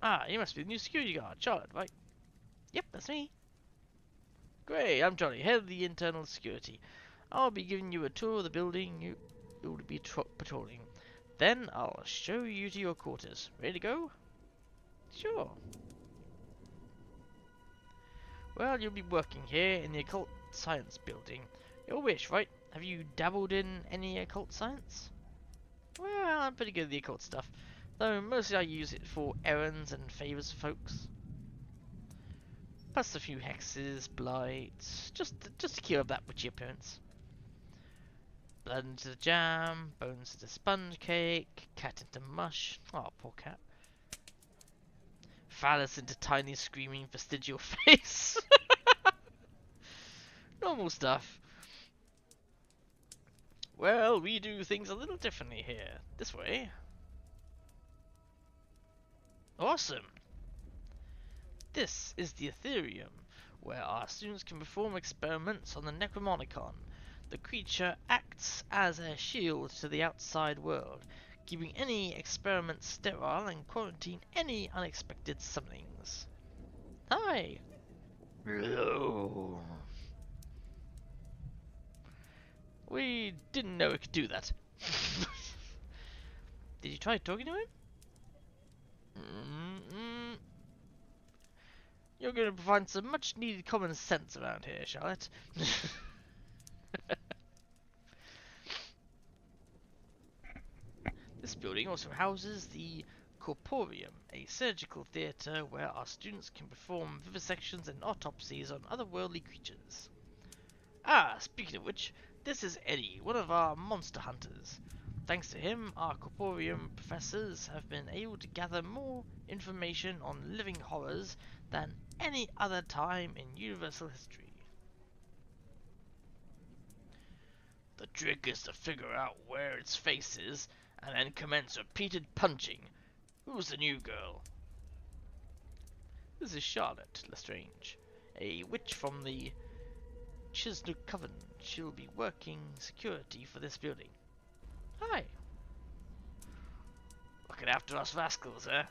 Ah, you must be the new security guard, Charlotte, right? Yep, that's me. Great, I'm Johnny, head of the internal security. I'll be giving you a tour of the building you'll be patrolling. Then I'll show you to your quarters. Ready to go? Sure. Well, you'll be working here in the occult science building. Your wish, right? Have you dabbled in any occult science? Well, I'm pretty good at the occult stuff, though mostly I use it for errands and favours for folks. Plus a few hexes, blights, just to keep up that witchy appearance. Blood into the jam, bones into sponge cake, cat into mush. Oh, poor cat. Phallus into tiny screaming vestigial face. Normal stuff. Well, we do things a little differently here. This way. Awesome! This is the Ethereum, where our students can perform experiments on the Necromonicon. The creature acts as a shield to the outside world, keeping any experiments sterile and quarantine any unexpected summonings. Hi! Hello! We didn't know it could do that. Did you try talking to him? You're going to find some much needed common sense around here, Charlotte. This building also houses the Corporeum, a surgical theatre where our students can perform vivisections and autopsies on otherworldly creatures. Ah, speaking of which, this is Eddie, one of our monster hunters. Thanks to him, our Corporeum professors have been able to gather more information on living horrors than any other time in universal history. The trick is to figure out where its face is, and then commence repeated punching. Who's the new girl? This is Charlotte Lestrange, a witch from the Chisnook Coven. She'll be working security for this building. Hi. Looking after us rascals, eh?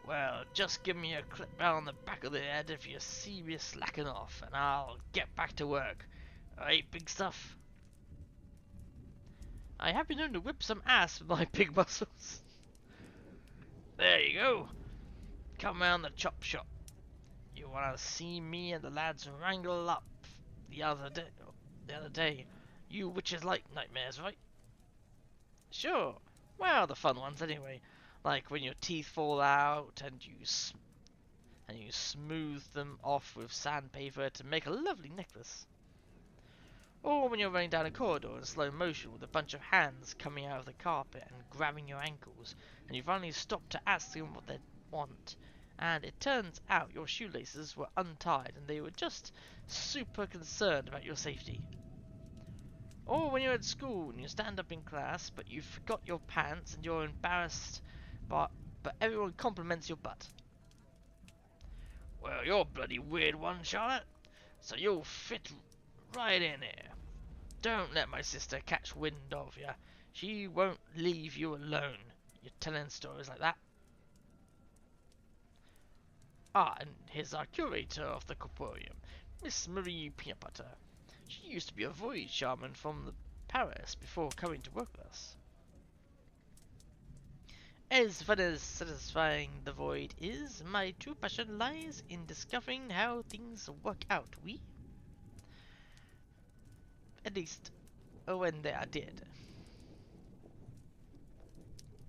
Well, just give me a clip round the back of the head if you see me slacking off, and I'll get back to work. Alright, big stuff? I have been known to whip some ass with my big muscles. There you go. Come round the chop shop. You want to see me and the lads wrangle up the other day. You witches like nightmares, right? Sure. Well, the fun ones anyway. Like when your teeth fall out and you smooth them off with sandpaper to make a lovely necklace. Or when you're running down a corridor in slow motion with a bunch of hands coming out of the carpet and grabbing your ankles, and you finally stop to ask them what they want, and it turns out your shoelaces were untied and they were just super concerned about your safety. Or when you're at school and you stand up in class but you forgot your pants and you're embarrassed but everyone compliments your butt. Well, you're a bloody weird one, Charlotte, so you'll fit right in here. Don't let my sister catch wind of you. She won't leave you alone. You're telling stories like that. Ah, and here's our curator of the Corporeum, Miss Marie Peanut Butter. She used to be a void shaman from Paris before coming to work with us. As fun as satisfying the void is, my true passion lies in discovering how things work out, oui? At least, when they are dead.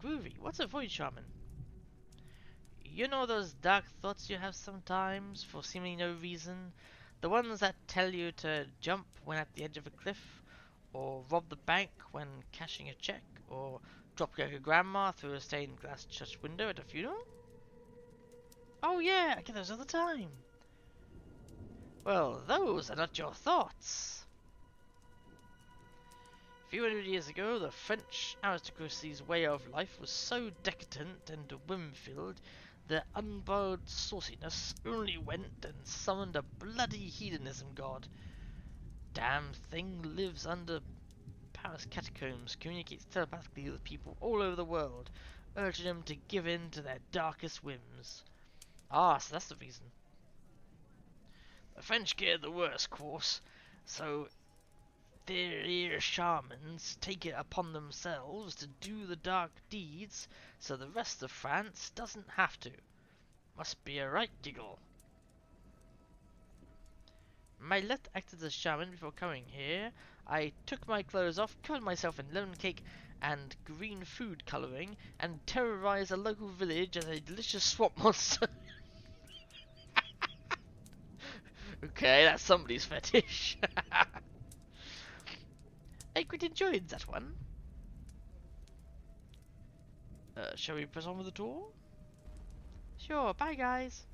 Groovy, what's a void shaman? You know those dark thoughts you have sometimes, for seemingly no reason? The ones that tell you to jump when at the edge of a cliff, or rob the bank when cashing a check, or drop kick a grandma through a stained glass church window at a funeral? Oh yeah, I get those all the time. Well, those are not your thoughts. A few hundred years ago, the French aristocracy's way of life was so decadent and whim-filled that unborrowed sauciness only went and summoned a bloody hedonism god. Damn thing lives under Paris catacombs, communicates telepathically with people all over the world, urging them to give in to their darkest whims. Ah, so that's the reason. The French get the worst course, so their shamans take it upon themselves to do the dark deeds, so the rest of France doesn't have to. Must be a right giggle. Milet acted as shaman before coming here. I took my clothes off, covered myself in lemon cake and green food colouring, and terrorised a local village as a delicious swamp monster. Okay, that's somebody's fetish. I quite enjoyed that one. Shall we press on with the tour? Sure, bye guys.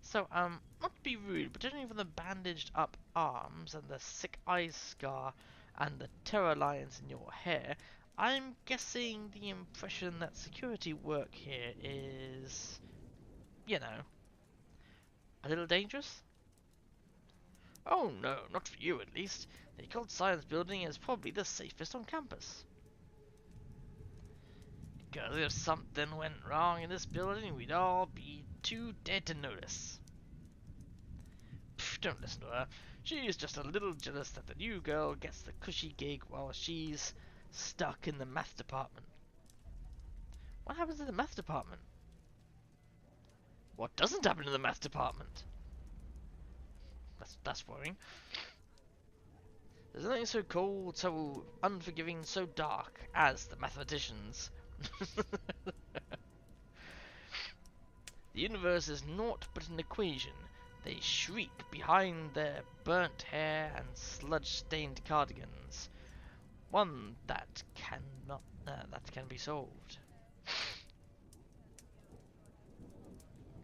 So, not to be rude, but judging from the bandaged up arms and the sick eye scar and the terror lines in your hair, I'm guessing the impression that security work here is, you know, a little dangerous? Oh no, not for you at least. The Occult Science Building is probably the safest on campus. Because if something went wrong in this building, we'd all be too dead to notice. Pff, don't listen to her. She's just a little jealous that the new girl gets the cushy gig while she's stuck in the math department. What happens in the math department? What doesn't happen in the math department? That's worrying. There's nothing so cold, so unforgiving, so dark as the mathematicians. The universe is naught but an equation. They shriek behind their burnt hair and sludge-stained cardigans. One that can be solved.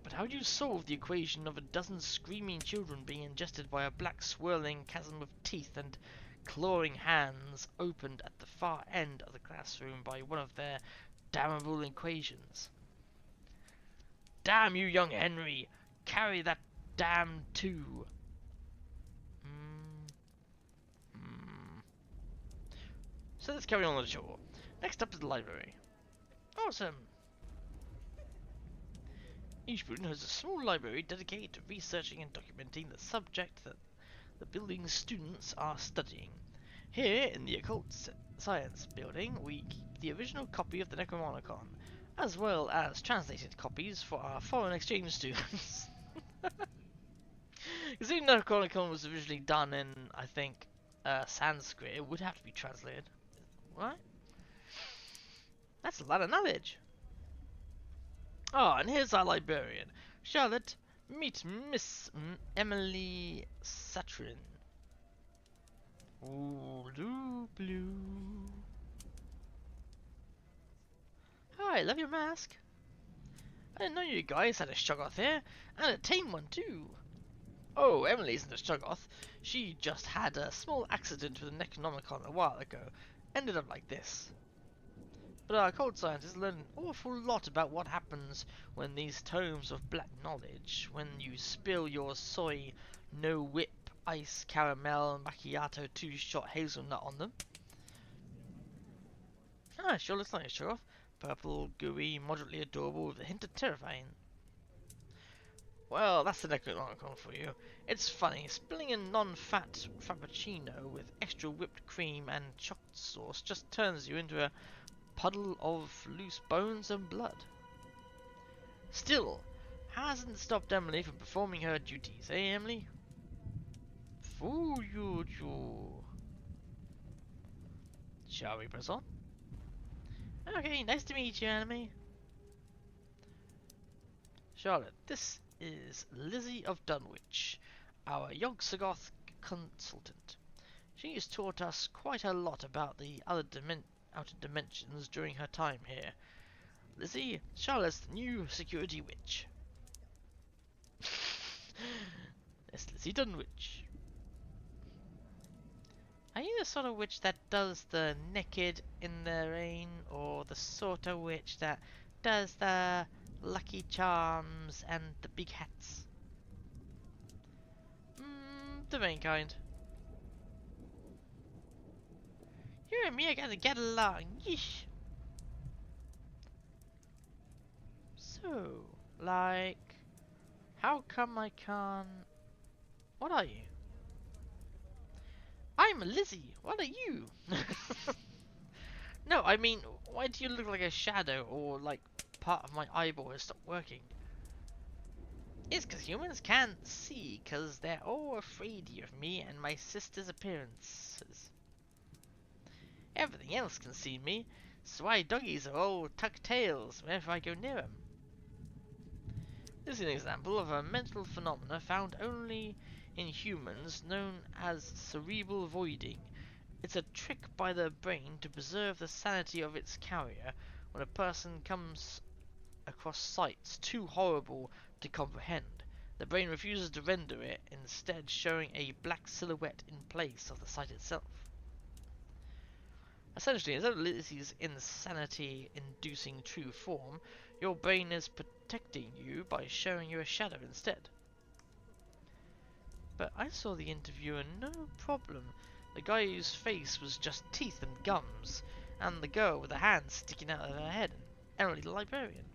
But how do you solve the equation of a dozen screaming children being ingested by a black swirling chasm of teeth and clawing hands opened at the far end of the classroom by one of their damnable equations? Damn you, young Henry! Carry that damn too! So let's carry on with the show. Next up is the library. Awesome! Each student has a small library dedicated to researching and documenting the subject that the building's students are studying. Here, in the Occult Science Building, we keep the original copy of the Necronomicon, as well as translated copies for our foreign exchange students. You see, Necronomicon was originally done in, I think, Sanskrit. It would have to be translated. Right? That's a lot of knowledge. Oh, and here's our librarian. Charlotte, meet Miss Emily Satrin. Ooh, blue. Hi, love your mask. I didn't know you guys had a Shoggoth here, and a tame one too. Oh, Emily isn't a Shoggoth. She just had a small accident with a Necronomicon a while ago. Ended up like this. But our cold scientists learned an awful lot about what happens when these tomes of black knowledge, when you spill your soy, no whip, ice, caramel, macchiato, 2-shot hazelnut on them. Ah, sure looks like a show off. Purple, gooey, moderately adorable with a hint of terrifying. Well, that's the Necronomicon for you. It's funny, spilling a non-fat frappuccino with extra whipped cream and chocolate sauce just turns you into a puddle of loose bones and blood. Still, hasn't stopped Emily from performing her duties, eh, Emily? Fool you. Shall we press on? Okay, nice to meet you, Emily. Charlotte, this is Lizzie of Dunwich, our Yog-Sothoth consultant. She has taught us quite a lot about the outer dimensions during her time here. Lizzie, Charlotte's the new security witch. That's Lizzie Dunwich. Are you the sort of witch that does the naked in the rain, or the sort of witch that does the lucky charms and the big hats? The main kind. You and me are gonna get along, yeesh. So, Like, how come I can't... What are you? I'm Lizzie. What are you? No, I mean, why do you look like a shadow or like part of my eyeball has stopped working? It's because humans can't see because they're all afraid of me and my sister's appearances. Everything else can see me, so why doggies are all tuck tails whenever I go near them. This is an example of a mental phenomena found only in humans known as cerebral voiding. It's a trick by the brain to preserve the sanity of its carrier when a person comes across sights too horrible to comprehend. The brain refuses to render it, instead showing a black silhouette in place of the sight itself. Essentially, instead of Lizzie's insanity-inducing true form, your brain is protecting you by showing you a shadow instead. But I saw the interviewer no problem. The guy whose face was just teeth and gums, and the girl with a hand sticking out of her head, Emily the librarian.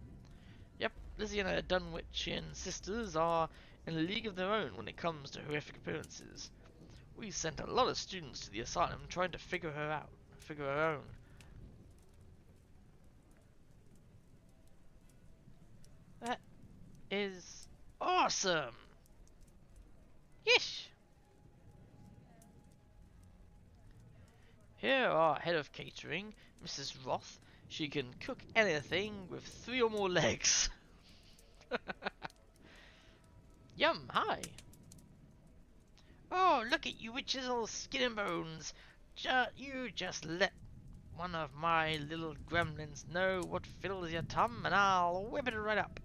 Yep, Lizzie and her Dunwichian sisters are in a league of their own when it comes to horrific appearances. We sent a lot of students to the asylum trying to figure her own. That is awesome! Yes! Here our head of catering, Mrs. Roth. She can cook anything with 3 or more legs. Yum, hi! Oh, look at you witches all skin and bones! You just let one of my little gremlins know what fills your tum, and I'll whip it right up.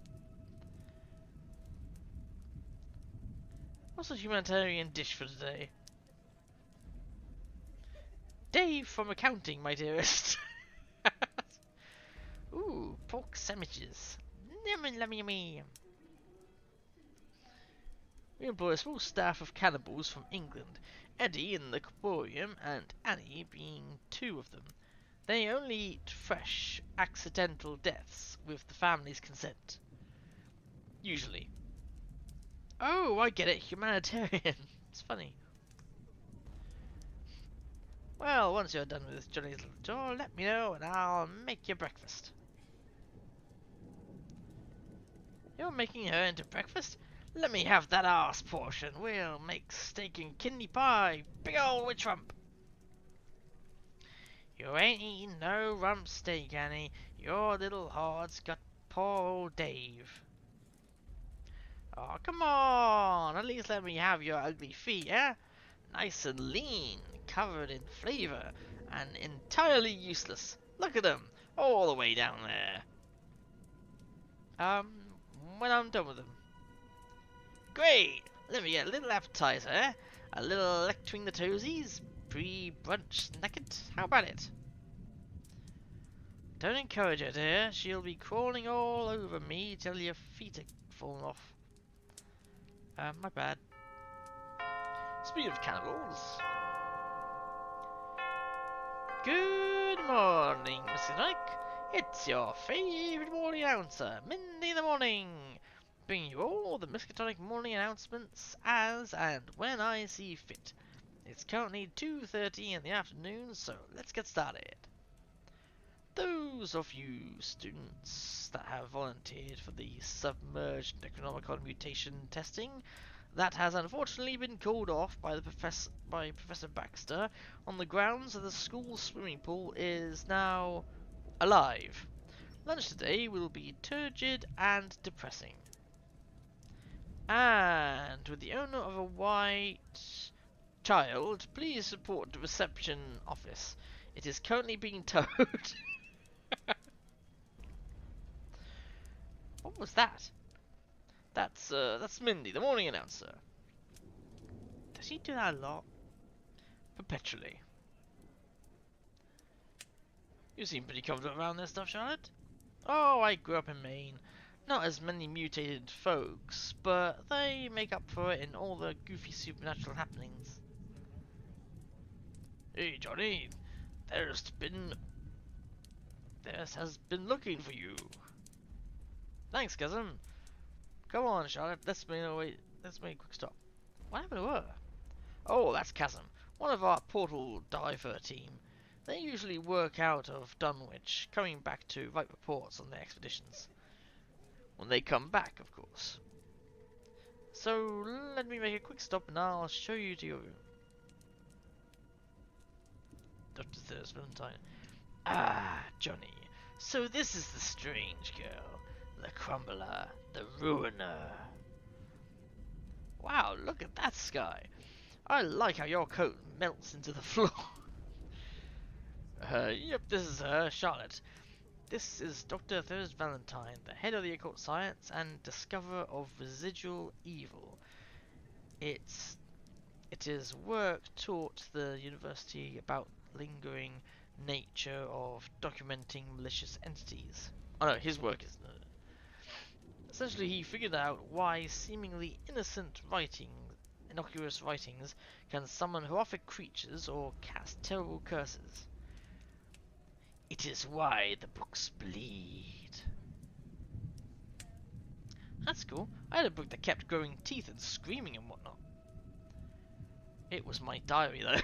What's the humanitarian dish for today? Dave from accounting, my dearest. Ooh, pork sandwiches. Yummy. We employ a small staff of cannibals from England, Eddie in the Corporium and Annie being 2 of them. They only eat fresh, accidental deaths with the family's consent. Usually. Oh, I get it, humanitarian. It's funny. Well, once you're done with Johnny's little tour, let me know and I'll make you breakfast. You're making her into breakfast? Let me have that arse portion. We'll make steak and kidney pie. Big ol' witch rump. You ain't eating no rump steak, Annie. Your little heart's got poor old Dave. Oh, come on. At least let me have your ugly feet, eh? Nice and lean, covered in flavour, and entirely useless. Look at them, all the way down there. When I'm done with them. Great! Let me get a little appetizer, eh? A little lecturing the toesies? Pre-brunch snacket? How about it? Don't encourage her, dear. She'll be crawling all over me till your feet are falling off. My bad. Speaking of cannibals... Good morning, Miskatonic. It's your favourite morning announcer, Mindy in the Morning, bringing you all the Miskatonic morning announcements as and when I see fit. It's currently 2:30 in the afternoon, so let's get started. Those of you students that have volunteered for the submerged Necronomicon mutation testing that has unfortunately been called off by Professor Baxter on the grounds that the school swimming pool is now alive. Lunch today will be turgid and depressing. And with the owner of a white child, please support the reception office. It is currently being towed. What was that? That's Mindy, the morning announcer. Does she do that a lot? Perpetually. You seem pretty confident around this stuff, Charlotte. Oh, I grew up in Maine. Not as many mutated folks, but they make up for it in all the goofy supernatural happenings. Hey, Johnny, there has been looking for you. Thanks, cousin. Come on, Charlotte. Let's make a quick stop. What happened to her? Oh, that's Chasm. One of our portal diver team. They usually work out of Dunwich, coming back to write reports on their expeditions. When they come back, of course. So, let me make a quick stop and I'll show you to your room. Dr. Thurs Valentine. Ah, Johnny. So this is the strange girl. The crumbler. The ruiner. Wow, look at that sky. I like how your coat melts into the floor. Yep, this is her, Charlotte. This is Dr. Thurs Valentine, the head of the occult science and discoverer of residual evil. It is work taught the university about lingering nature of documenting malicious entities. Oh no, his work is... Essentially, he figured out why seemingly innocent innocuous writings, can summon horrific creatures or cast terrible curses. It is why the books bleed. That's cool. I had a book that kept growing teeth and screaming and whatnot. It was my diary, though.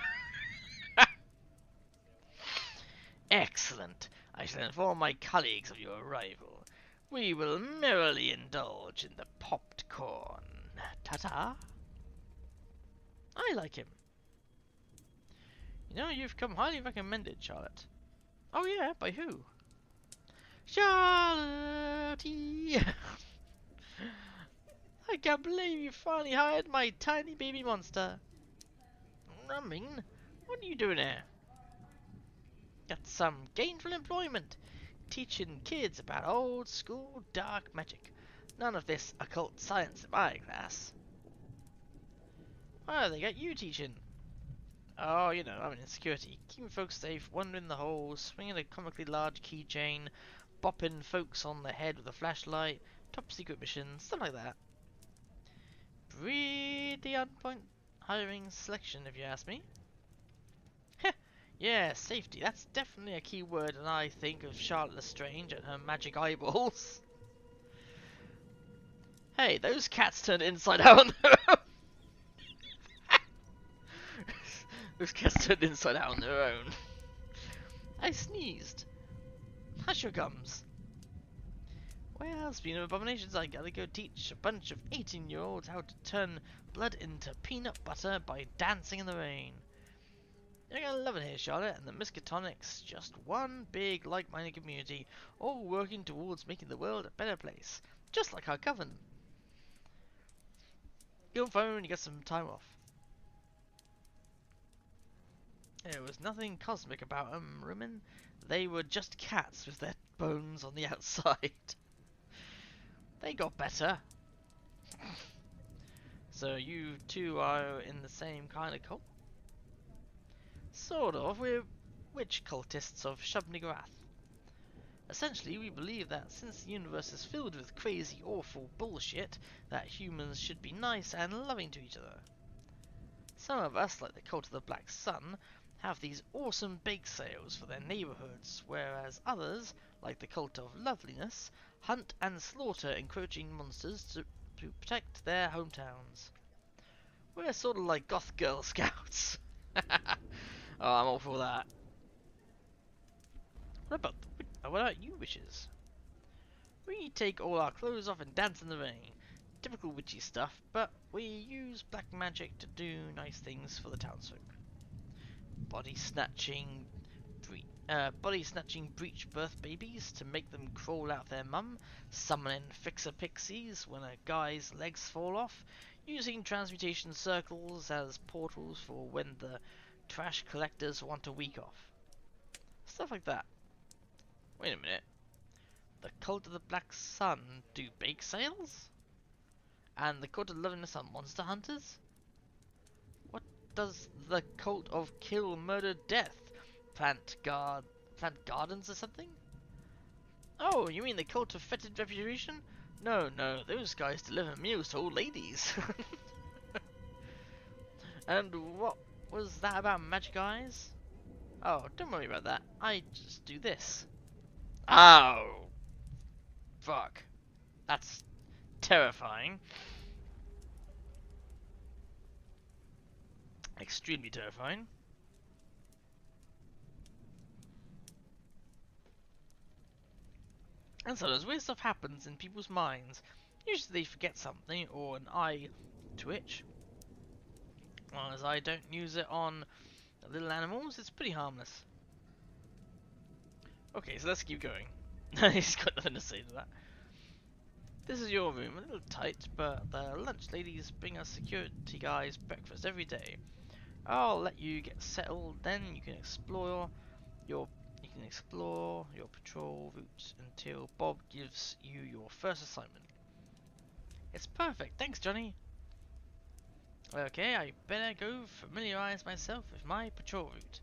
Excellent. I shall inform my colleagues of your arrival. We will merrily indulge in the popped corn. Ta-ta. I like him. You know, you've come highly recommended, Charlotte. Oh yeah, by who? Charlotte! I can't believe you finally hired my tiny baby monster. I mean, what are you doing here? Got some gainful employment, teaching kids about old school dark magic. None of this occult science in my class. Oh, they got you teaching. Oh, you know, I'm in security. Keeping folks safe, wandering the halls, swinging a comically large keychain, bopping folks on the head with a flashlight, top secret missions, stuff like that. Pretty on point hiring selection, if you ask me. Heh, yeah, safety, that's definitely a key word when I think of Charlotte Lestrange and her magic eyeballs. Hey, those cats turned inside out on their own. Those cats turned inside out on their own. I sneezed. Hush your gums. Well, speaking of abominations, I gotta go teach a bunch of 18-year-olds how to turn blood into peanut butter by dancing in the rain. You're gonna love it here, Charlotte, and the Miskatonic's just one big like-minded community, all working towards making the world a better place, just like our coven. Get on phone, you got some time off. There was nothing cosmic about them, Rumen. They were just cats with their bones on the outside. They got better. So you two are in the same kind of cult? Sort of. We're witch cultists of Shub-Niggurath. Essentially, we believe that since the universe is filled with crazy, awful bullshit, that humans should be nice and loving to each other. Some of us, like the Cult of the Black Sun, have these awesome bake sales for their neighborhoods, whereas others, like the Cult of Loveliness, hunt and slaughter encroaching monsters to protect their hometowns. We're sort of like goth Girl Scouts. Oh, I'm all for that. What about you witches? We take all our clothes off and dance in the rain. Typical witchy stuff, but we use black magic to do nice things for the townsfolk. Body snatching breech birth babies to make them crawl out their mum, summoning fixer pixies when a guy's legs fall off, using transmutation circles as portals for when the trash collectors want a week off. Stuff like that. Wait a minute. The Cult of the Black Sun do bake sales? And the Cult of Loveliness are monster hunters? What does the Cult of Kill, Murder, Death plant gardens or something? Oh, you mean the Cult of Fetid Reputation? No, those guys deliver meals to old ladies. And what was that about magic eyes? Oh, don't worry about that. I just do this. Oh! Fuck. That's terrifying. Extremely terrifying. And so as weird stuff happens in people's minds, usually they forget something or an eye twitch. Well, as I don't use it on little animals, it's pretty harmless. Okay, so let's keep going. He's got nothing to say to that. This is your room, a little tight, but the lunch ladies bring us security guys breakfast every day. I'll let you get settled, then you can explore your patrol route until Bob gives you your first assignment. It's perfect, thanks Johnny. Okay, I better go familiarize myself with my patrol route.